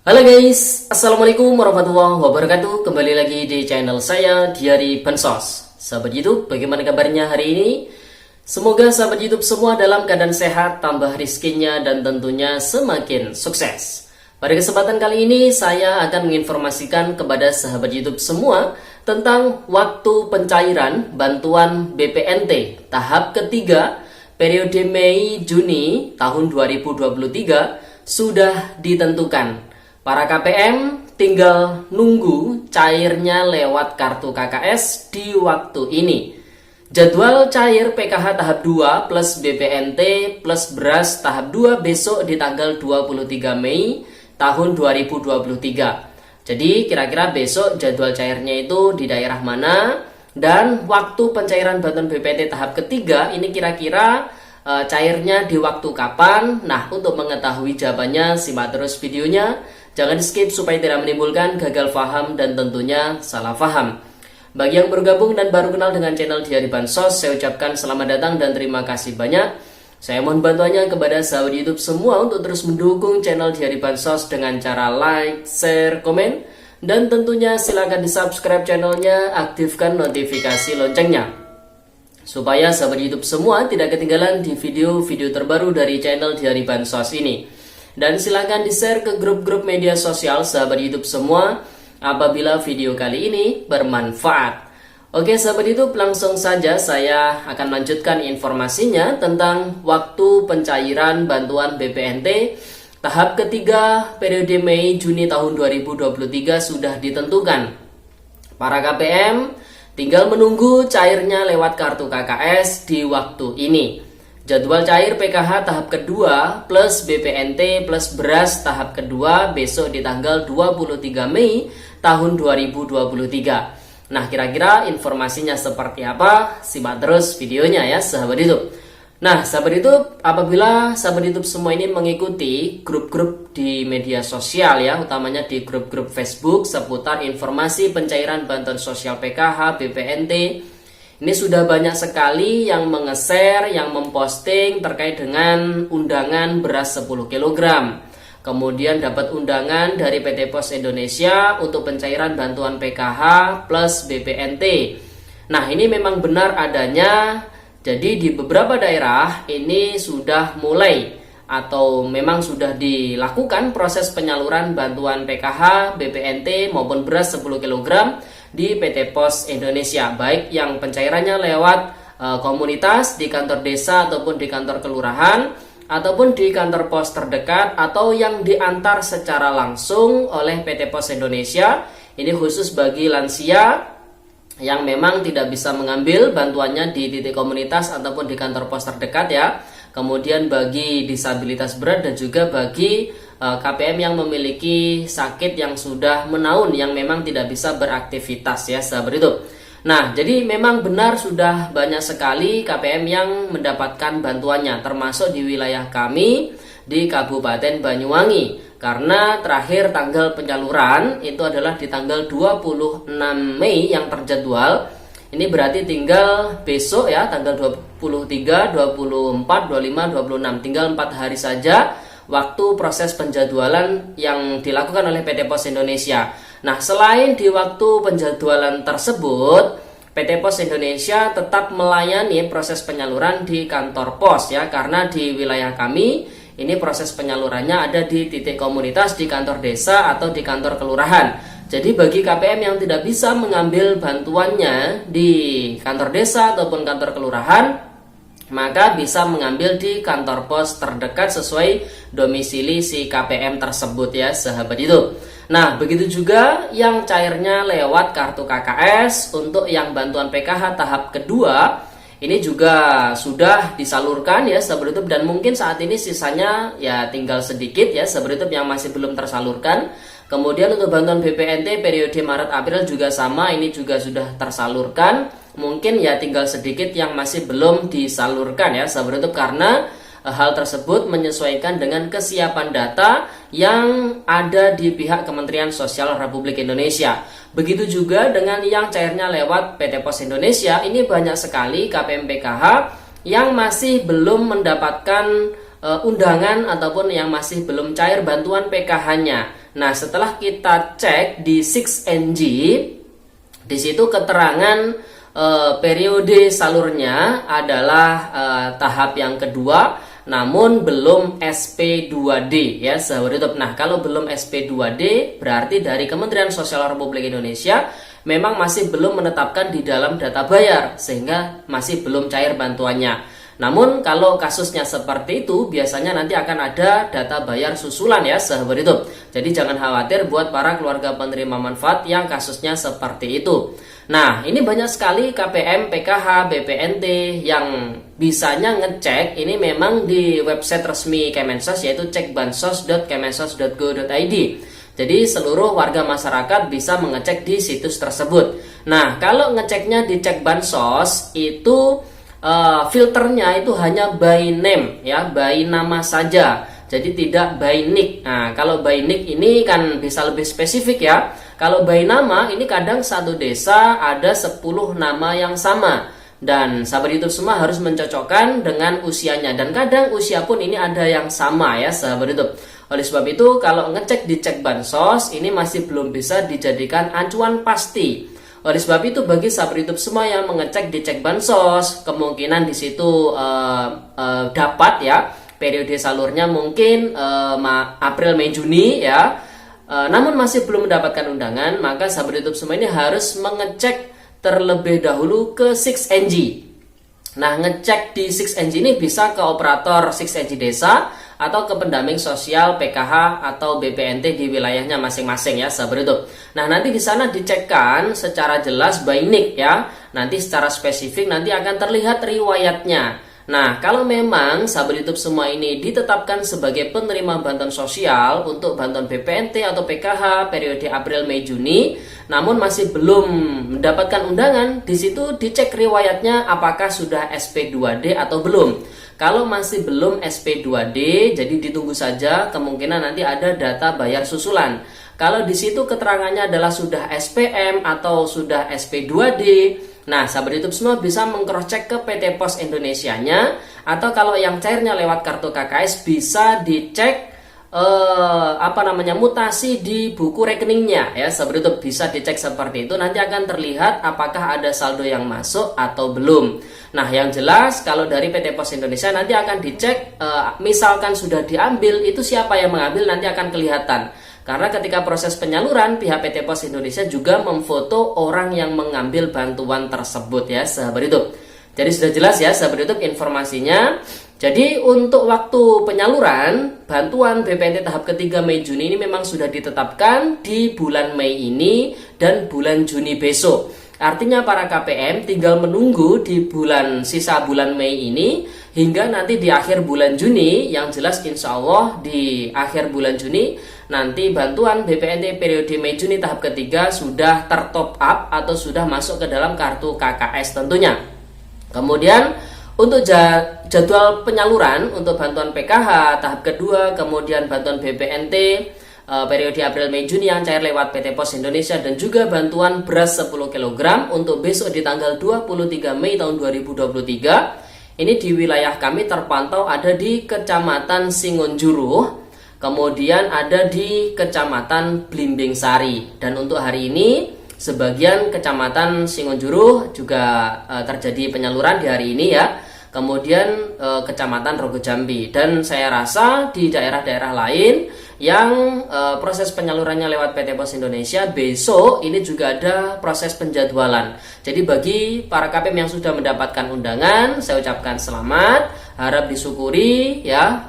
Halo guys, Assalamualaikum warahmatullahi wabarakatuh. Kembali lagi di channel saya, Diari Bansos. Sahabat YouTube, bagaimana kabarnya hari ini? Semoga sahabat YouTube semua dalam keadaan sehat, tambah rizkinya, dan tentunya semakin sukses. Pada kesempatan kali ini, saya akan menginformasikan kepada sahabat YouTube semua tentang waktu pencairan bantuan BPNT tahap ketiga periode Mei-Juni tahun 2023 sudah ditentukan. Para KPM tinggal nunggu cairnya lewat kartu KKS di waktu ini. Jadwal cair PKH tahap 2 plus BPNT plus beras tahap 2 besok di tanggal 23 Mei tahun 2023. Jadi kira-kira besok jadwal cairnya itu di daerah mana, dan waktu pencairan bantuan BPNT tahap ketiga ini kira-kira cairnya di waktu kapan. Nah, untuk mengetahui jawabannya simak terus videonya. Jangan di skip supaya tidak menimbulkan gagal paham dan tentunya salah paham. Bagi yang bergabung dan baru kenal dengan channel Diari Bansos, saya ucapkan selamat datang dan terima kasih banyak. Saya mohon bantuannya kepada sahabat YouTube semua untuk terus mendukung channel Diari Bansos dengan cara like, share, komen, dan tentunya silakan di subscribe channelnya, aktifkan notifikasi loncengnya, supaya sahabat YouTube semua tidak ketinggalan di video-video terbaru dari channel Diari Bansos ini. Dan silakan di-share ke grup-grup media sosial sahabat YouTube semua apabila video kali ini bermanfaat. Oke sahabat YouTube, langsung saja saya akan lanjutkan informasinya tentang waktu pencairan bantuan BPNT tahap ketiga periode Mei-Juni tahun 2023 sudah ditentukan. Para KPM tinggal menunggu cairnya lewat kartu KKS di waktu ini. Jadwal cair PKH tahap kedua plus BPNT plus beras tahap kedua besok di tanggal 23 Mei tahun 2023. Nah, kira-kira informasinya seperti apa? Simak terus videonya ya sahabat YouTube. Nah, sahabat YouTube, apabila sahabat YouTube semua ini mengikuti grup-grup di media sosial ya, utamanya di grup-grup Facebook seputar informasi pencairan bantuan sosial PKH, BPNT, ini sudah banyak sekali yang menge-share, yang memposting terkait dengan undangan beras 10 kg. Kemudian dapat undangan dari PT Pos Indonesia untuk pencairan bantuan PKH plus BPNT. Nah, ini memang benar adanya. Jadi di beberapa daerah ini sudah mulai atau memang sudah dilakukan proses penyaluran bantuan PKH, BPNT maupun beras 10 kg di PT Pos Indonesia, baik yang pencairannya lewat komunitas di kantor desa ataupun di kantor kelurahan ataupun di kantor pos terdekat, atau yang diantar secara langsung oleh PT Pos Indonesia. Ini khusus bagi lansia yang memang tidak bisa mengambil bantuannya di titik komunitas ataupun di kantor pos terdekat ya. Kemudian bagi disabilitas berat dan juga bagi KPM yang memiliki sakit yang sudah menaun, yang memang tidak bisa beraktivitas ya sahabat itu. Nah, jadi memang benar sudah banyak sekali KPM yang mendapatkan bantuannya, termasuk di wilayah kami di Kabupaten Banyuwangi. Karena terakhir tanggal penyaluran itu adalah di tanggal 26 Mei yang terjadwal. Ini berarti tinggal besok ya, tanggal 23, 24, 25, 26. Tinggal 4 hari saja waktu proses penjadwalan yang dilakukan oleh PT Pos Indonesia. Nah, selain di waktu penjadwalan tersebut, PT Pos Indonesia tetap melayani proses penyaluran di kantor pos ya, karena di wilayah kami ini proses penyalurannya ada di titik komunitas, di kantor desa atau di kantor kelurahan. Jadi bagi KPM yang tidak bisa mengambil bantuannya di kantor desa ataupun kantor kelurahan, maka bisa mengambil di kantor pos terdekat sesuai domisili si KPM tersebut ya sahabat itu. Nah, begitu juga yang cairnya lewat kartu KKS untuk yang bantuan PKH tahap kedua ini juga sudah disalurkan ya sahabat YouTube, dan mungkin saat ini sisanya ya tinggal sedikit ya sahabat YouTube yang masih belum tersalurkan. Kemudian untuk bantuan BPNT periode Maret April juga sama, ini juga sudah tersalurkan. Mungkin ya tinggal sedikit yang masih belum disalurkan ya sahabat YouTube, karena hal tersebut menyesuaikan dengan kesiapan data yang ada di pihak Kementerian Sosial Republik Indonesia. Begitu juga dengan yang cairnya lewat PT Pos Indonesia, ini banyak sekali KPM PKH yang masih belum mendapatkan undangan ataupun yang masih belum cair bantuan PKH-nya. Nah, setelah kita cek di 6NG, di situ keterangan periode salurnya adalah tahap yang kedua, namun belum SP2D ya sahabat YouTube. Nah, kalau belum SP2D berarti dari Kementerian Sosial Republik Indonesia memang masih belum menetapkan di dalam data bayar, sehingga masih belum cair bantuannya. Namun kalau kasusnya seperti itu, biasanya nanti akan ada data bayar susulan ya sahabat YouTube. Jadi jangan khawatir buat para keluarga penerima manfaat yang kasusnya seperti itu. Nah, ini banyak sekali KPM, PKH, BPNT yang bisanya ngecek. Ini memang di website resmi Kemensos, yaitu cekbansos.kemensos.go.id. Jadi seluruh warga masyarakat bisa mengecek di situs tersebut. Nah, kalau ngeceknya di Cek Bansos itu filternya itu hanya by name ya, by nama saja. Jadi tidak by nick. Nah, kalau by nick ini kan bisa lebih spesifik ya. Kalau by nama ini kadang satu desa ada 10 nama yang sama. Dan sahabat YouTube semua harus mencocokkan dengan usianya. Dan kadang usia pun ini ada yang sama ya sahabat YouTube. Oleh sebab itu kalau ngecek di Cek Bansos ini masih belum bisa dijadikan acuan pasti. Oleh sebab itu bagi sahabat YouTube semua yang mengecek di Cek Bansos, kemungkinan di situ dapat ya periode salurnya mungkin April, Mei, Juni ya. Namun masih belum mendapatkan undangan, maka sahabat YouTube semua ini harus mengecek terlebih dahulu ke 6NG. Nah, ngecek di 6NG ini bisa ke operator 6NG desa atau ke pendamping sosial PKH atau BPNT di wilayahnya masing-masing ya sahabat YouTube. Nah, nanti di sana dicekkan secara jelas by nick ya. Nanti secara spesifik nanti akan terlihat riwayatnya. Nah, kalau memang sahabat YouTube semua ini ditetapkan sebagai penerima bantuan sosial untuk bantuan BPNT atau PKH periode April, Mei, Juni, namun masih belum mendapatkan undangan, di situ dicek riwayatnya apakah sudah SP2D atau belum. Kalau masih belum SP2D, jadi ditunggu saja, kemungkinan nanti ada data bayar susulan. Kalau di situ keterangannya adalah sudah SPM atau sudah SP2D, nah sahabat YouTube semua bisa meng-cross-check ke PT Pos Indonesianya, atau kalau yang cairnya lewat kartu KKS bisa dicek mutasi di buku rekeningnya ya sahabat YouTube, bisa dicek seperti itu, nanti akan terlihat apakah ada saldo yang masuk atau belum. Nah, yang jelas kalau dari PT Pos Indonesia nanti akan dicek misalkan sudah diambil, itu siapa yang mengambil nanti akan kelihatan. Karena ketika proses penyaluran, pihak PT Pos Indonesia juga memfoto orang yang mengambil bantuan tersebut ya sahabat YouTube. Jadi sudah jelas ya sahabat YouTube informasinya. Jadi untuk waktu penyaluran bantuan BPNT tahap ketiga Mei Juni ini memang sudah ditetapkan di bulan Mei ini dan bulan Juni besok. Artinya para KPM tinggal menunggu di sisa bulan Mei ini hingga nanti di akhir bulan Juni. Yang jelas insya Allah di akhir bulan Juni nanti bantuan BPNT periode Mei Juni tahap ketiga sudah tertop up atau sudah masuk ke dalam kartu KKS tentunya. Kemudian untuk jadwal penyaluran untuk bantuan PKH tahap kedua, kemudian bantuan BPNT periode April, Mei, Juni yang cair lewat PT Pos Indonesia, dan juga bantuan beras 10 kg untuk besok di tanggal 23 Mei tahun 2023. Ini di wilayah kami terpantau ada di Kecamatan Singonjuruh, kemudian ada di Kecamatan Blimbing Sari, dan untuk hari ini sebagian Kecamatan Singonjuruh juga terjadi penyaluran di hari ini ya. Kemudian Kecamatan Rogo Jambi, dan saya rasa di daerah-daerah lain yang proses penyalurannya lewat PT Pos Indonesia besok ini juga ada proses penjadwalan. Jadi bagi para KPM yang sudah mendapatkan undangan, saya ucapkan selamat, harap disyukuri ya,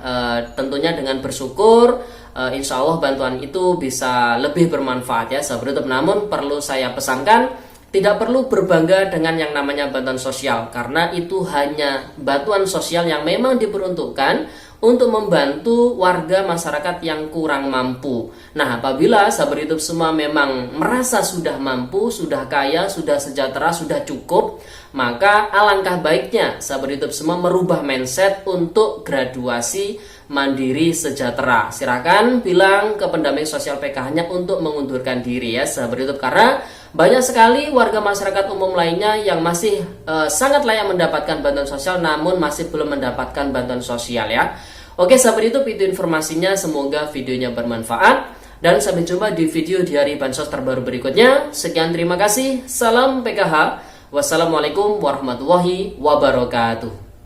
tentunya dengan bersyukur insya Allah bantuan itu bisa lebih bermanfaat ya sahabat YouTube. Namun perlu saya pesankan, tidak perlu berbangga dengan yang namanya bantuan sosial, karena itu hanya bantuan sosial yang memang diperuntukkan untuk membantu warga masyarakat yang kurang mampu. Nah, apabila sahabat YouTube semua memang merasa sudah mampu, sudah kaya, sudah sejahtera, sudah cukup, maka alangkah baiknya sahabat YouTube semua merubah mindset untuk graduasi mandiri sejahtera. Silakan bilang ke pendamping sosial PKH-nya untuk mengundurkan diri ya sahabat YouTube, karena banyak sekali warga masyarakat umum lainnya yang masih sangat layak mendapatkan bantuan sosial namun masih belum mendapatkan bantuan sosial ya. Oke sahabat YouTube, itu informasinya, semoga videonya bermanfaat. Dan sampai jumpa di video Diari Bansos terbaru berikutnya. Sekian, terima kasih. Salam PKH. Wassalamualaikum warahmatullahi wabarakatuh.